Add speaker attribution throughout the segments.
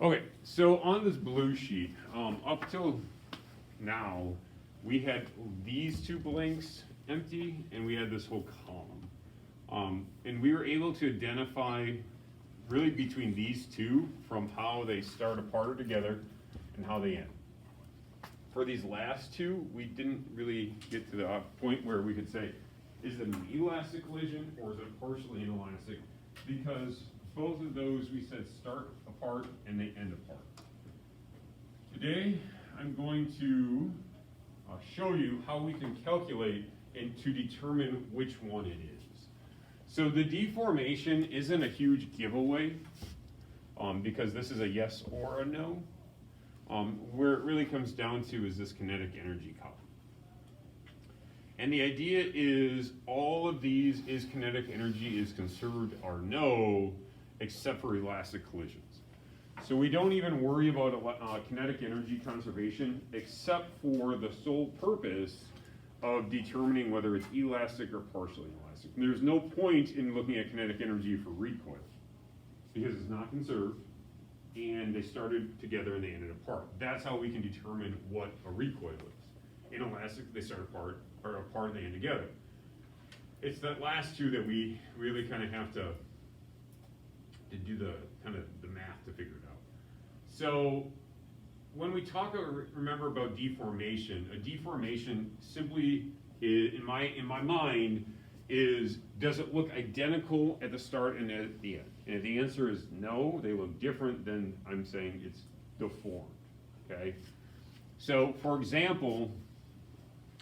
Speaker 1: Okay, so on this blue sheet, up till now, we had these two blanks empty, and we had this whole column. And we were able to identify really between these two from how they start apart or together and how they end. For these last two, we didn't really get to the point where we could say, is it an elastic collision or is it partially inelastic? Because both of those we said start apart and they end apart. Today, I'm going to show you how we can calculate and to determine which one it is. So the deformation isn't a huge giveaway because this is a yes or a no. Where it really comes down to is this kinetic energy column. And the idea is all of these is kinetic energy is conserved or no, except for elastic collisions. So we don't even worry about kinetic energy conservation except for the sole purpose of determining whether it's elastic or partially inelastic. And there's no point in looking at kinetic energy for recoil because it's not conserved and they started together and they ended apart. That's how we can determine what a recoil is. Inelastic, they start apart, or apart and they end together. It's that last two that we really kind of have to do the kind of the math to figure it out. So when we talk, remember about deformation, a deformation simply is, in my mind, is does it look identical at the start and at the end? And if the answer is no, they look different, then I'm saying it's deformed, okay? So for example,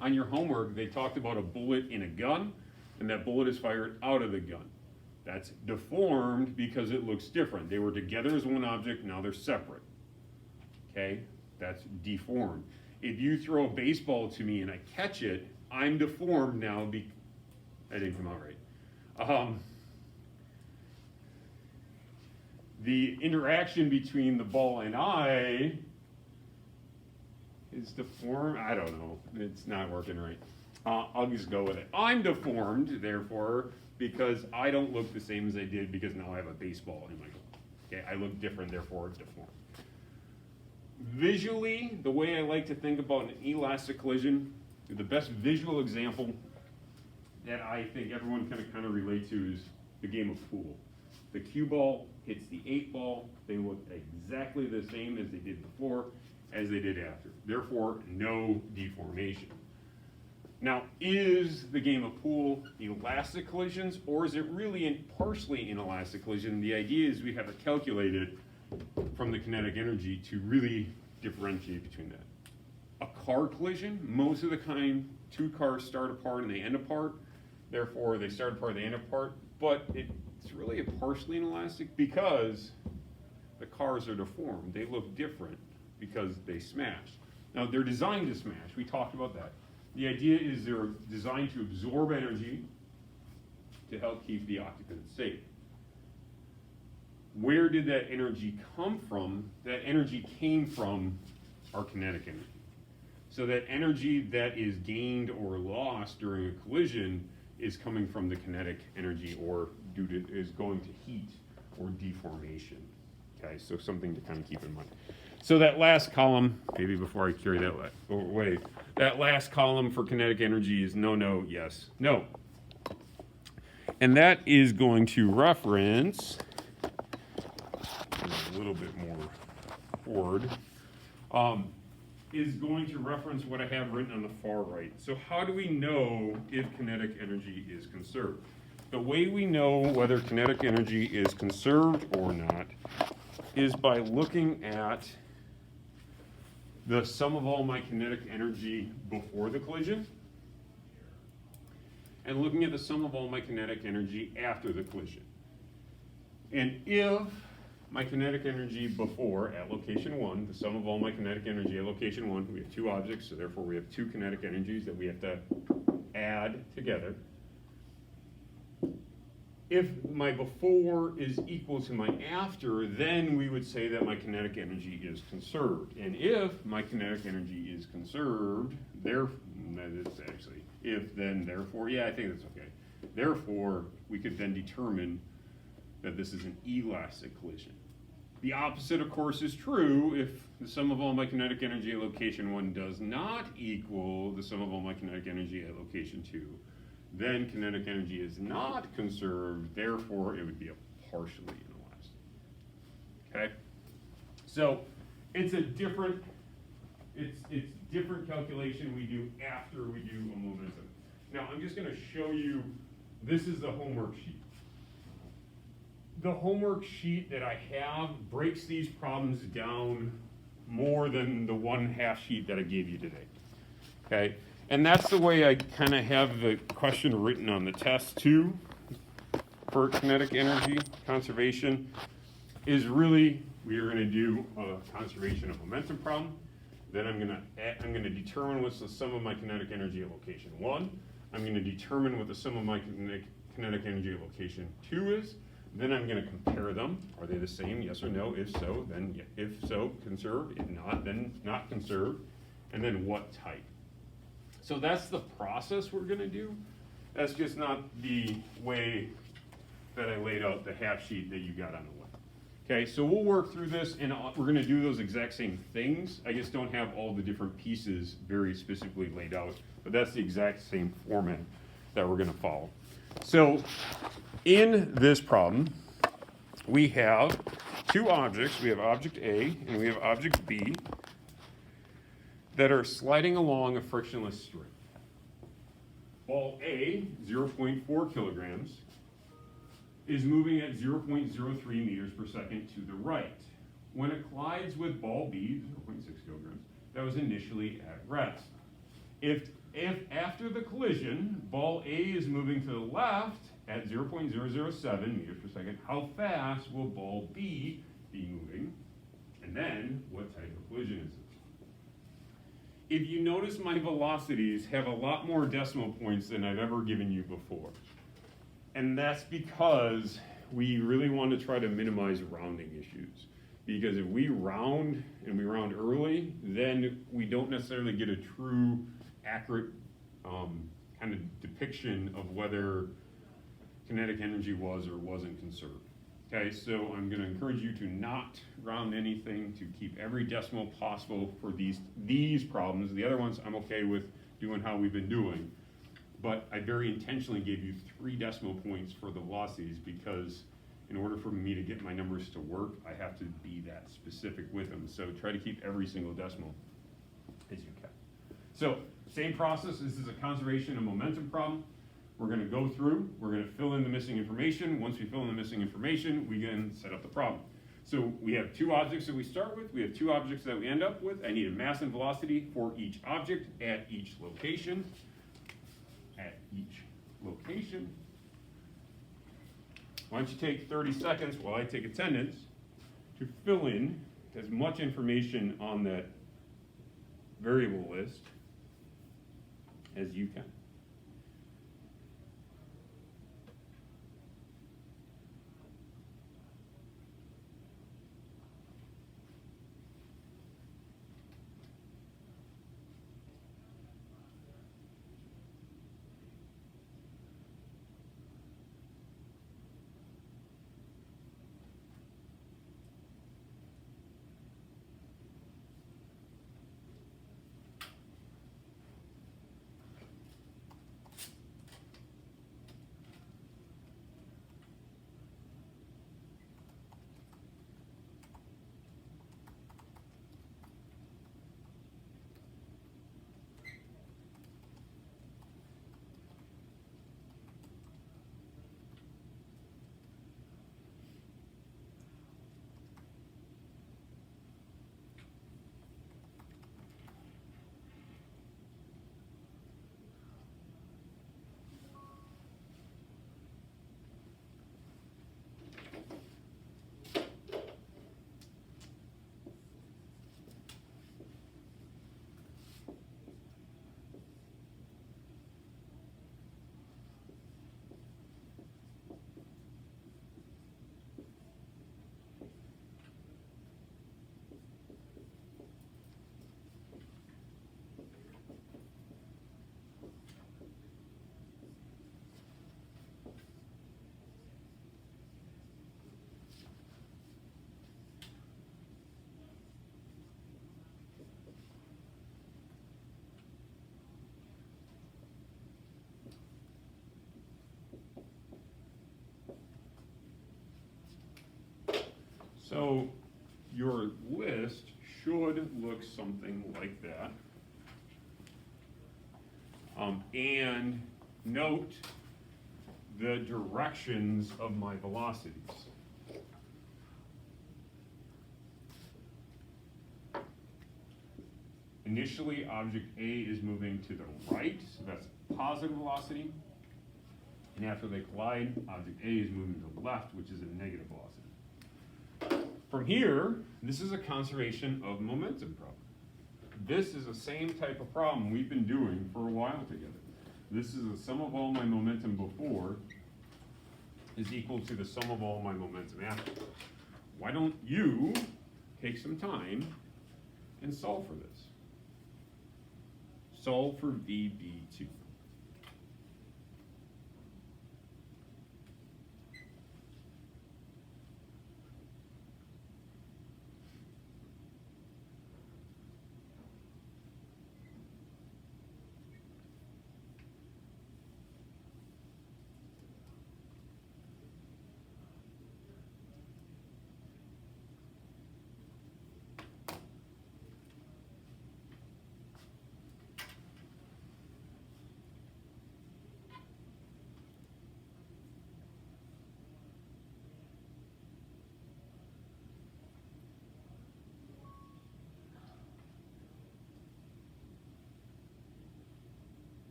Speaker 1: on your homework, they talked about a bullet in a gun, and that bullet is fired out of the gun. That's deformed because it looks different. They were together as one object, now they're separate, okay? That's deformed. If you throw a baseball to me and I catch it, I'm deformed now because that didn't come out right. The interaction between the ball and I is deformed. I don't know. It's not working right. I'll just go with it. I'm deformed, therefore, because I don't look the same as I did because now I have a baseball in my glove. Okay, I look different, therefore deformed. Visually, the way I like to think about an elastic collision, the best visual example that I think everyone can kind of relate to is the game of pool. The cue ball hits the 8 ball, they look exactly the same as they did before, as they did after. Therefore, no deformation. Now, is the game of pool elastic collisions, or is it really partially inelastic collision? The idea is we have to calculate it from the kinetic energy to really differentiate between that. A car collision, most of the time, two cars start apart and they end apart. Therefore, they start apart, they end apart, but it's really a partially inelastic because the cars are deformed. They look different because they smash. Now, they're designed to smash. We talked about that. The idea is they're designed to absorb energy to help keep the occupants safe. Where did that energy come from? That energy came from our kinetic energy. So that energy that is gained or lost during a collision is coming from the kinetic energy or is going to heat or deformation. Okay, so something to kind of keep in mind. So that last column, maybe before I carry that away, that last column for kinetic energy is no, no, yes, no. And that is going to reference a little bit more forward, is going to reference what I have written on the far right. So how do we know if kinetic energy is conserved? The way we know whether kinetic energy is conserved or not is by looking at the sum of all my kinetic energy before the collision and looking at the sum of all my kinetic energy after the collision. And if my kinetic energy before at location 1, the sum of all my kinetic energy at location 1, we have two objects, so therefore we have two kinetic energies that we have to add together. If my before is equal to my after, then we would say that my kinetic energy is conserved. And if my kinetic energy is conserved, that's actually if, then, therefore, yeah, I think that's okay. Therefore, we could then determine that this is an elastic collision The opposite, of course, is true. If the sum of all my kinetic energy at location 1 does not equal the sum of all my kinetic energy at location 2, then kinetic energy is not conserved, therefore it would be a partially inelastic. Okay? So it's a different, it's different calculation we do after we do a momentum. Now I'm just going to show you, this is the homework sheet. The homework sheet that I have breaks these problems down more than the 1/2 sheet that I gave you today. Okay? And that's the way I kind of have the question written on the test too, for kinetic energy conservation, is really, we are going to do a conservation of momentum problem. Then I'm going to determine what's the sum of my kinetic energy at location 1. I'm going to determine what the sum of my kinetic energy at location 2 is. Then I'm going to compare them. Are they the same? Yes or no? If so, then if so, conserve. If not, then not conserve. And then what type? So that's the process we're going to do. That's just not the way that I laid out the 1/2 sheet that you got on the web. Okay, so we'll work through this, and we're going to do those exact same things. I just don't have all the different pieces very specifically laid out, but that's the exact same format that we're going to follow. So in this problem, we have two objects. We have object A and we have object B that are sliding along a frictionless string. Ball A, 0.4 kilograms, is moving at 0.03 meters per second to the right. When it collides with ball B, 0.6 kilograms, that was initially at rest. If after the collision, ball A is moving to the left at 0.007 meters per second, how fast will ball B be moving? And then, what type of collision is it? If you notice, my velocities have a lot more decimal points than I've ever given you before. And that's because we really want to try to minimize rounding issues. Because if we round, and we round early, then we don't necessarily get a true, accurate kind of depiction of whether kinetic energy was or wasn't conserved. Okay, so I'm going to encourage you to not round anything, to keep every decimal possible for these problems. The other ones I'm okay with doing how we've been doing. But I very intentionally gave you 3 decimal points for the velocities because in order for me to get my numbers to work, I have to be that specific with them. So try to keep every single decimal as you can. So same process. This is a conservation and momentum problem. We're going to go through. We're going to fill in the missing information. Once we fill in the missing information, we can set up the problem. So we have 2 objects that we start with. We have 2 objects that we end up with. I need a mass and velocity for each object at each location. At each location. Why don't you take 30 seconds while I take attendance to fill in as much information on that variable list as you can. So your list should look something like that. And note the directions of my velocities. Initially, object A is moving to the right, so that's positive velocity. And after they collide, object A is moving to the left, which is a negative velocity. From here, this is a conservation of momentum problem. This is the same type of problem we've been doing for a while together. This is the sum of all my momentum before is equal to the sum of all my momentum after. Why don't you take some time and solve for this? Solve for VB2.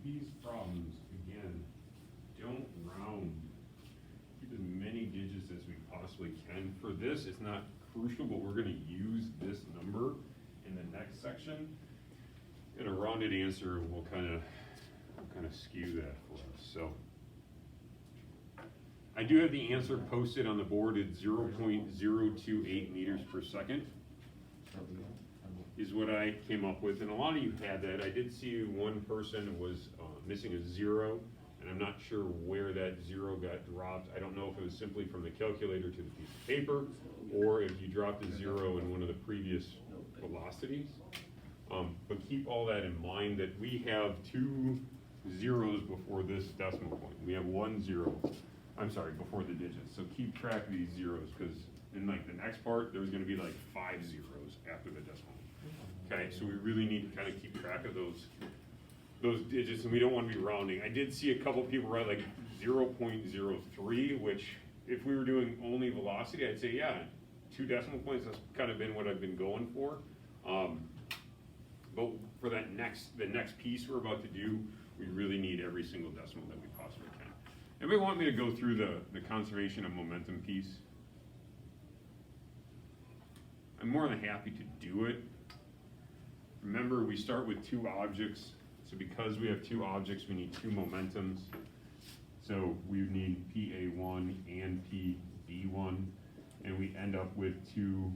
Speaker 1: These problems, again, don't round. Keep as many digits as we possibly can. For this, it's not crucial, but we're going to use this number in the next section. And a rounded answer will kind of skew that for us. So I do have the answer posted on the board at 0.028 meters per second. Is what I came up with, and a lot of you had that. I did see one person was missing a 0, and I'm not sure where that 0 got dropped. I don't know if it was simply from the calculator to the piece of paper, or if you dropped a 0 in one of the previous velocities. But keep all that in mind, that we have 2 zeros before this decimal point. We have 1 0, I'm sorry, before the digits. So keep track of these zeros, because in like the next part, there's gonna be like 5 zeros after the decimal. Okay, so we really need to kind of keep track of those digits, and we don't want to be rounding. I did see a couple people write like 0.03, which if we were doing only velocity, I'd say, yeah, 2 decimal points, that's kind of been what I've been going for. But for the next piece we're about to do, we really need every single decimal that we possibly can. Anybody want me to go through the conservation of momentum piece? I'm more than happy to do it. Remember, we start with 2 objects, so because we have 2 objects, we need 2 momentums. So we would need PA1 and PB1, and we end up with 2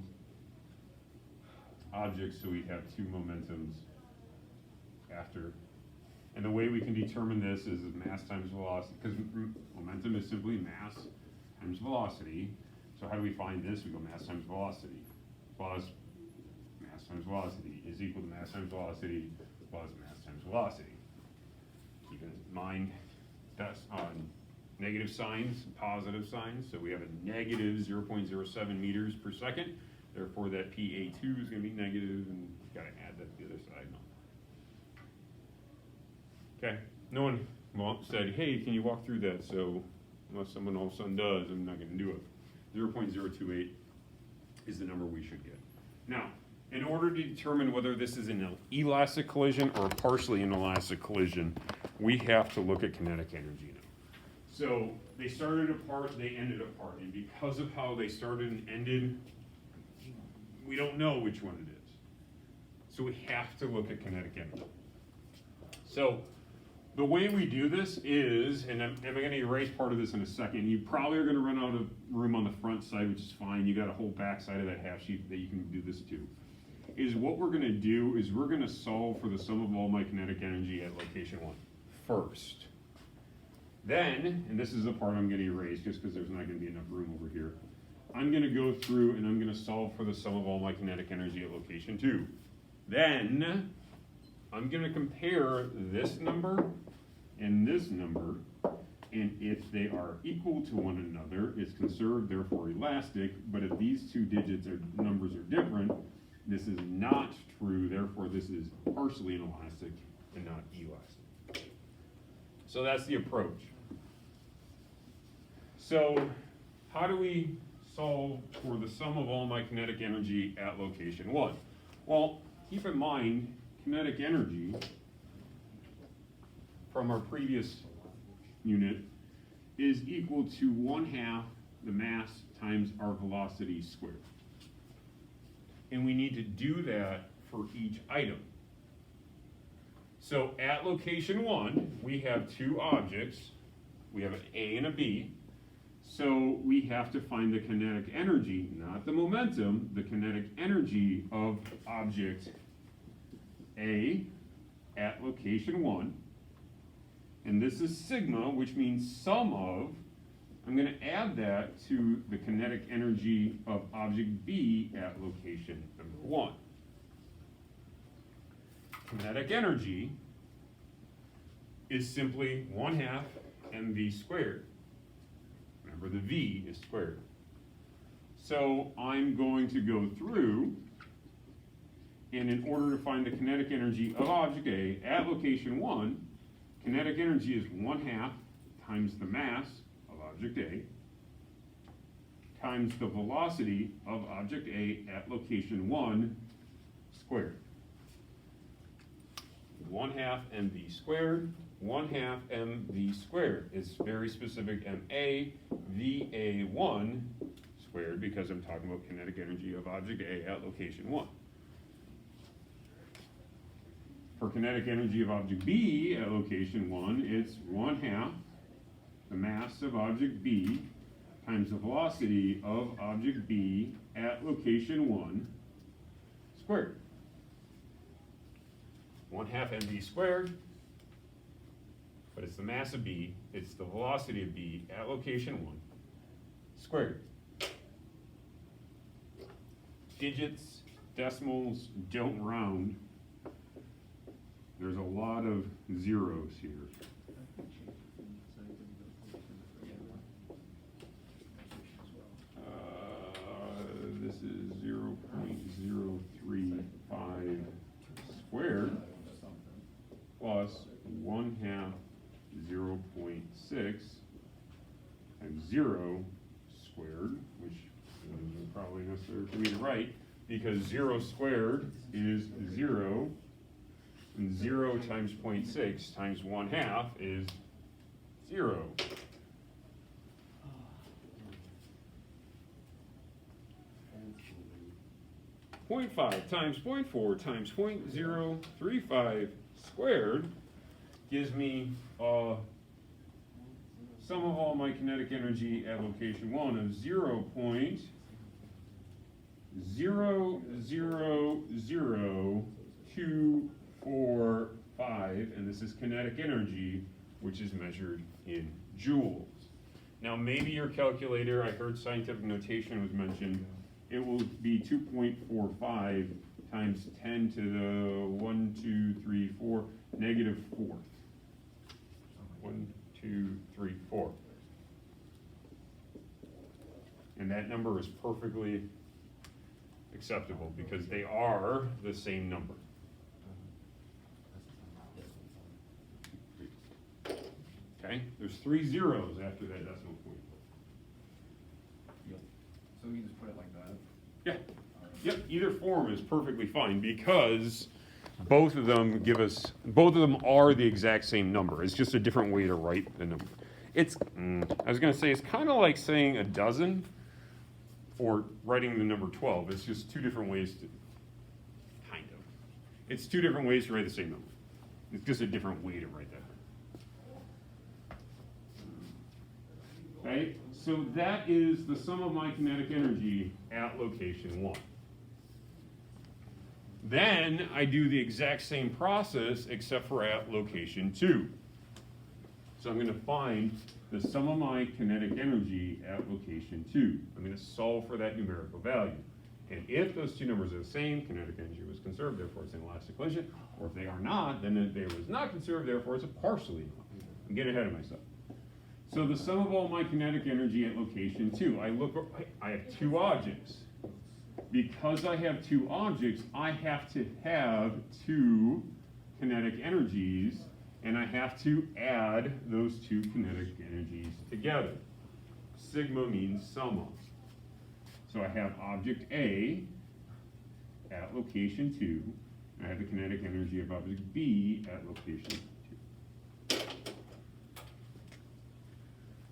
Speaker 1: objects, so we have 2 momentums after. And the way we can determine this is mass times velocity, because momentum is simply mass times velocity. So how do we find this? We go mass times velocity plus mass times velocity is equal to mass times velocity plus mass times velocity. Keep in mind that's on negative signs, positive signs. So we have a negative 0.07 meters per second. Therefore, that PA2 is going to be negative, and you've got to add that to the other side. Okay, no one said, hey, can you walk through that? So unless someone all of a sudden does, I'm not going to do it. 0.028 is the number we should get. Now, in order to determine whether this is an elastic collision or a partially inelastic collision, we have to look at kinetic energy now. So they started apart, they ended apart, and because of how they started and ended, we don't know which one it is. So we have to look at kinetic energy. So the way we do this is, and I'm going to erase part of this in a second, you probably are going to run out of room on the front side, which is fine. You got a whole back side of that half sheet that you can do this to. Is what we're going to do is we're going to solve for the sum of all my kinetic energy at location 1 first. Then, and this is the part I'm going to erase just because there's not going to be enough room over here, I'm going to go through and I'm going to solve for the sum of all my kinetic energy at location 2. Then, I'm going to compare this number and this number, and if they are equal to one another, it's conserved, therefore elastic, but if these two digits or numbers are different, this is not true, therefore this is partially inelastic and not elastic. So that's the approach. So how do we solve for the sum of all my kinetic energy at location 1? Well, keep in mind, kinetic energy from our previous unit is equal to 1/2 the mass times our velocity squared. And we need to do that for each item. So at location 1, we have two objects. We have an A and a B. So we have to find the kinetic energy, not the momentum, the kinetic energy of object A at location 1. And this is sigma, which means sum of. I'm going to add that to the kinetic energy of object B at location number 1. Kinetic energy is simply 1/2 mv squared. Remember, the v is squared. So I'm going to go through, and in order to find the kinetic energy of object A at location 1, kinetic energy is 1/2 times the mass of object A times the velocity of object A at location 1 squared. 1/2 mv squared, 1/2 mv squared is very specific MA, VA1 squared, because I'm talking about kinetic energy of object A at location 1. For kinetic energy of object B at location 1, it's 1/2 the mass of object B times the velocity of object B at location 1 squared. 1/2 mv squared, but it's the mass of B, it's the velocity of B at location 1 squared. Digits, decimals don't round. There's a lot of zeros here. This is 0.035 squared plus 1/2 0.6 times 0 squared, which isn't probably necessary for me to write, because 0 squared is 0, and 0 times 0.6 times 1/2 is 0. .5 times 0.4 times 0.035 squared gives me sum of all my kinetic energy at location 1 of 0.000245, and this is kinetic energy, which is measured in joules. Now maybe your calculator, I heard scientific notation was mentioned, it will be 2.45 times 10 to the 1, 2, 3, 4, negative fourth. 1, 2, 3, 4. And that number is perfectly acceptable because they are the same number. Okay, there's 3 zeros after that decimal point.
Speaker 2: Yep. So we can just put it like that?
Speaker 1: Yeah. Yep, either form is perfectly fine because both of them are the exact same number. It's just a different way to write the number. It's, I was gonna say, it's kind of like saying a dozen or writing the number 12. It's just two different ways to, kind of. It's two different ways to write the same number. It's just a different way to write that. Okay, so that is the sum of my kinetic energy at location 1. Then I do the exact same process except for at location 2. So I'm going to find the sum of my kinetic energy at location 2. I'm going to solve for that numerical value. And if those two numbers are the same, kinetic energy was conserved, therefore it's an elastic collision. Or if they are not, then it was not conserved, therefore it's a partially not. I'm getting ahead of myself. So the sum of all my kinetic energy at location 2, I have two objects. Because I have two objects, I have to have two kinetic energies, and I have to add those two kinetic energies together. Sigma means sum of. So I have object A at location 2, and I have the kinetic energy of object B at location 2.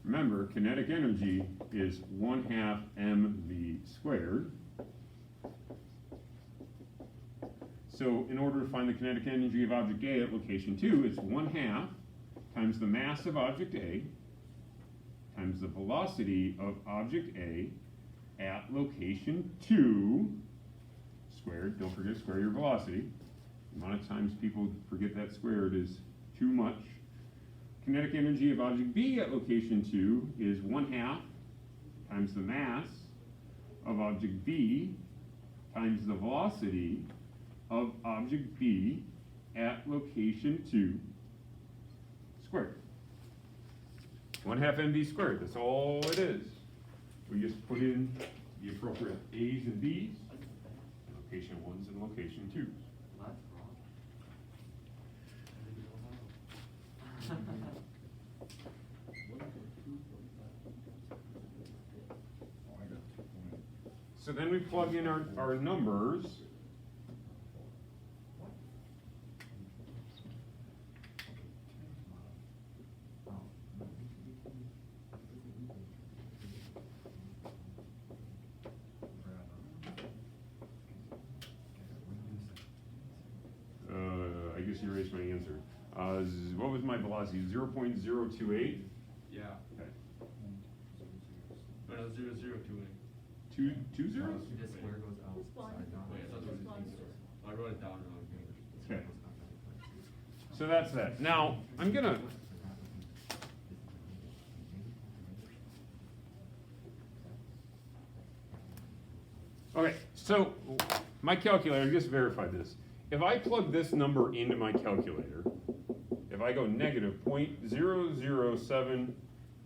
Speaker 1: Remember, kinetic energy is 1/2 mv squared. So in order to find the kinetic energy of object A at location 2, it's 1/2 times the mass of object A times the velocity of object A at location 2 squared. Don't forget to square your velocity. The amount of times people forget that squared is too much. Kinetic energy of object B at location 2 is 1/2 times the mass of object B times the velocity of object B at location 2 squared. 1/2 mv squared, that's all it is. We just put in the appropriate A's and B's, location 1s and location 2s. So then we plug in our numbers. I guess you erased my answer. What was my velocity? 0.028?
Speaker 3: Yeah.
Speaker 1: Okay.
Speaker 3: No, 0.028.
Speaker 1: Two zeros?
Speaker 3: This square goes out. Wait, I thought there was a zero. I wrote it down wrong.
Speaker 1: Okay. So that's that. Now, I'm gonna. Okay, so my calculator, just verified this. If I plug this number into my calculator, if I go negative 0.007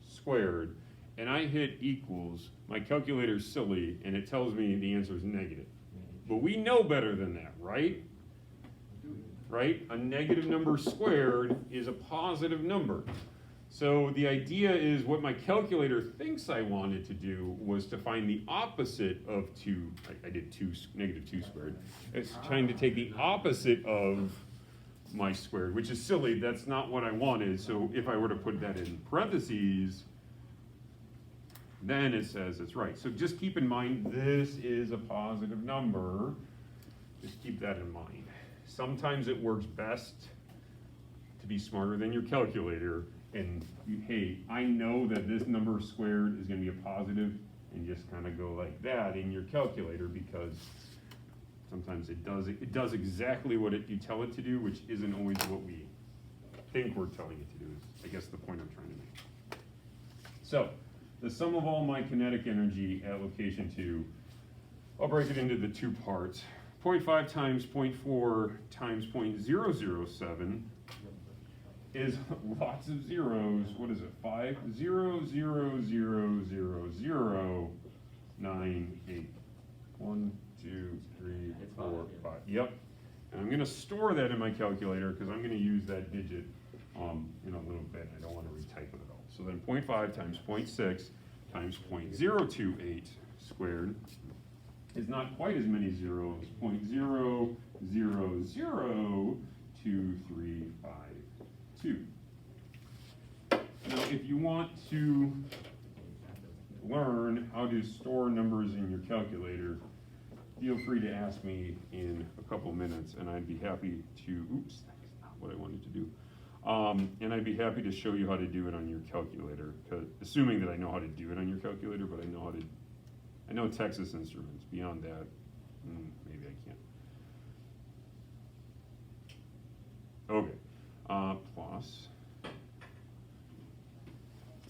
Speaker 1: squared, and I hit equals, my calculator's silly, and it tells me the answer is negative. But we know better than that, right? Right? A negative number squared is a positive number. So the idea is what my calculator thinks I wanted to do was to find the opposite of 2. I did negative 2 squared. It's trying to take the opposite of my squared, which is silly. That's not what I wanted. So if I were to put that in parentheses, then it says it's right. So just keep in mind, this is a positive number. Just keep that in mind. Sometimes it works best to be smarter than your calculator. And hey, I know that this number squared is going to be a positive, and just kind of go like that in your calculator, because sometimes it does exactly what you tell it to do, which isn't always what we think we're telling it to do, is I guess the point I'm trying to make. So the sum of all my kinetic energy at location 2, I'll break it into the two parts. 0.5 times 0.4 times 0.007 is lots of zeros. What is it? 5, 0, 0, 0, 0, 0, 9, 8. 1, 2, 3, 4, 5. Yep. And I'm going to store that in my calculator because I'm going to use that digit in a little bit. I don't want to retype it at all. So then 0.5 times 0.6 times 0.028 squared is not quite as many zeros. 0.0002352. Now, if you want to learn how to store numbers in your calculator, feel free to ask me in a couple minutes, and I'd be happy to, oops, that's not what I wanted to do. And I'd be happy to show you how to do it on your calculator, assuming that I know how to do it on your calculator, but I know Texas Instruments. Beyond that, maybe I can't. Okay, plus.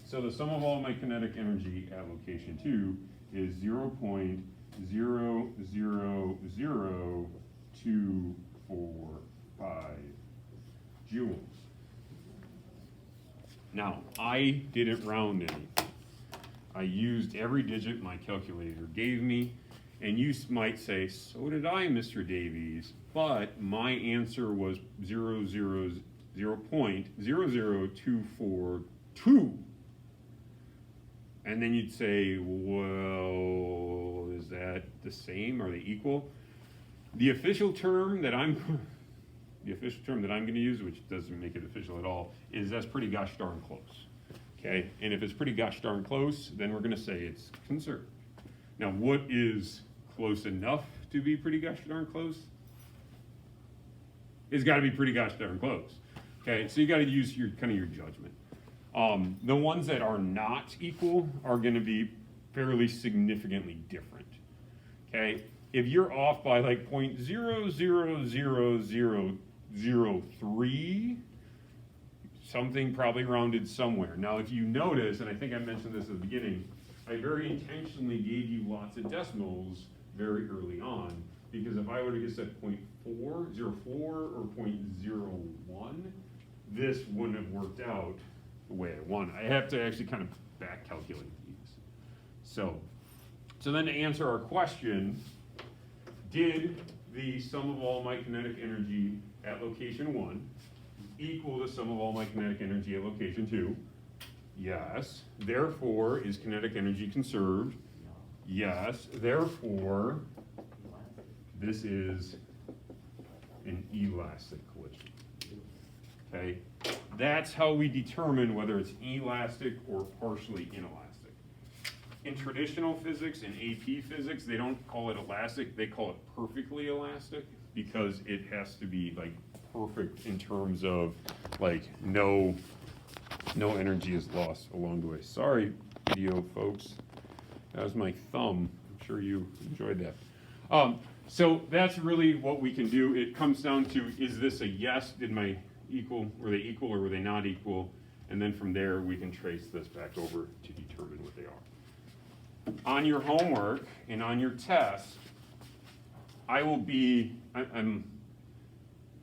Speaker 1: So the sum of all my kinetic energy at location 2 is 0.000245 joules. Now, I didn't round anything. I used every digit my calculator gave me, and you might say, so did I, Mr. Davies, but my answer was 0.00242. And then you'd say, well, is that the same? Are they equal? The official term that I'm going to use, which doesn't make it official at all, is that's pretty gosh darn close. Okay, and if it's pretty gosh darn close, then we're going to say it's conserved. Now, what is close enough to be pretty gosh darn close? It's got to be pretty gosh darn close. Okay, so you got to use your judgment. The ones that are not equal are going to be fairly significantly different. Okay, if you're off by like 0.000003, something probably rounded somewhere. Now, if you notice, and I think I mentioned this at the beginning, I very intentionally gave you lots of decimals very early on, because if I would have just said 0.404 or 0.01, this wouldn't have worked out the way I want. I have to actually kind of back calculate these. So then to answer our question, did the sum of all my kinetic energy at location 1 equal the sum of all my kinetic energy at location 2? Yes. Therefore, is kinetic energy conserved? Yes. Therefore, this is an elastic collision. Okay? That's how we determine whether it's elastic or partially inelastic. In traditional physics, in AP physics, they don't call it elastic, they call it perfectly elastic, because it has to be like perfect in terms of like no energy is lost along the way. Sorry, video folks. That was my thumb. I'm sure you enjoyed that. So that's really what we can do. It comes down to, is this a yes? Were they equal or were they not equal? And then from there, we can trace this back over to determine what they are. On your homework and on your test, I'm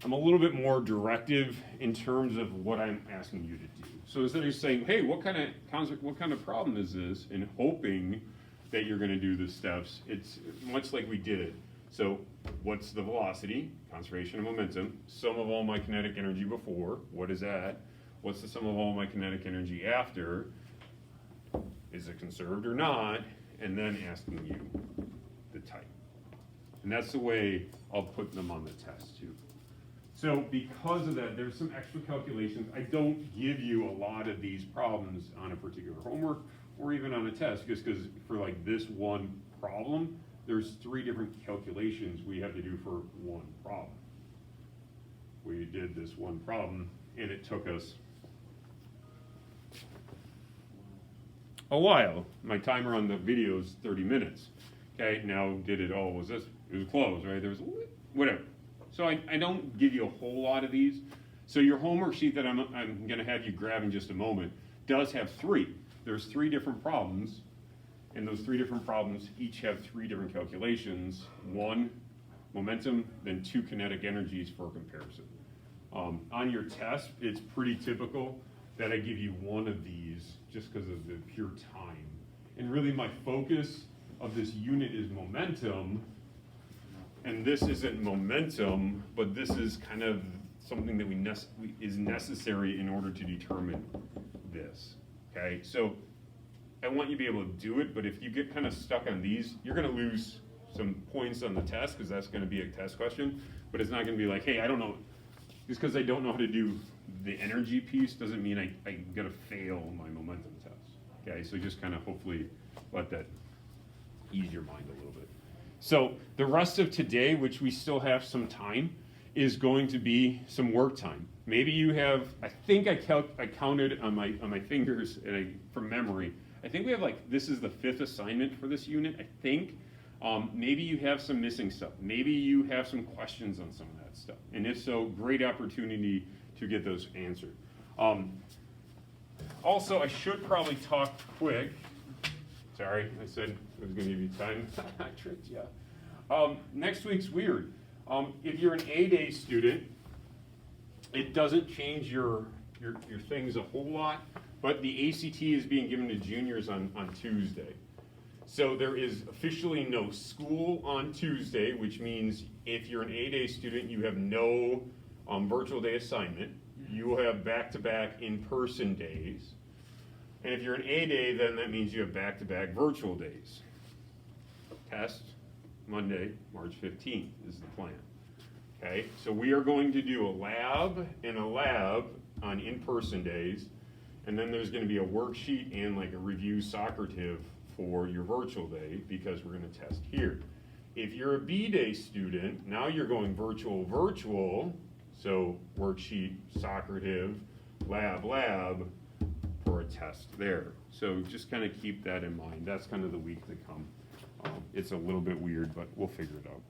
Speaker 1: a little bit more directive in terms of what I'm asking you to do. So instead of saying, hey, what kind of problem is this, and hoping that you're going to do the steps, it's much like we did it. So what's the velocity, conservation of momentum, sum of all my kinetic energy before, what is that? What's the sum of all my kinetic energy after? Is it conserved or not? And then asking you the type. And that's the way I'll put them on the test too. So because of that, there's some extra calculations. I don't give you a lot of these problems on a particular homework or even on a test, just because for like this one problem, there's 3 different calculations we have to do for one problem. We did this one problem, and it took us a while. My timer on the video is 30 minutes. Okay, now did it all, it was close, right? There was whatever. So I don't give you a whole lot of these. So your homework sheet that I'm gonna have you grab in just a moment does have 3. There's 3 different problems, and those 3 different problems each have 3 different calculations. One momentum, then 2 kinetic energies for comparison. On your test, it's pretty typical that I give you one of these just because of the pure time. And really my focus of this unit is momentum, and this isn't momentum, but this is kind of something that is necessary in order to determine this, okay? So I want you to be able to do it, but if you get kind of stuck on these, you're gonna lose some points on the test, because that's gonna be a test question, but it's not gonna be like, hey, I don't know, just because I don't know how to do the energy piece doesn't mean I'm gonna fail my momentum test, okay? So just kind of hopefully let that ease your mind a little bit. So the rest of today, which we still have some time, is going to be some work time. Maybe you have, I think I counted on my fingers from memory. I think we have this is the 5th assignment for this unit, I think. Maybe you have some missing stuff. Maybe you have some questions on some of that stuff. And if so, great opportunity to get those answered. Also, I should probably talk quick. Sorry, I said I was gonna give you time. I tricked you. Next week's weird. If you're an A-Day student, it doesn't change your things a whole lot, but the ACT is being given to juniors on Tuesday. So there is officially no school on Tuesday, which means if you're an A-Day student, you have no virtual day assignment. You will have back-to-back in-person days. And if you're an A-Day, then that means you have back-to-back virtual days. Test Monday, March 15th is the plan. Okay, so we are going to do a lab and a lab on in-person days, and then there's going to be a worksheet and a review Socrative for your virtual day, because we're going to test here. If you're a B-Day student, now you're going virtual, so worksheet, Socrative, lab, for a test there. So just kind of keep that in mind. That's kind of the week to come. It's a little bit weird, but we'll figure it out.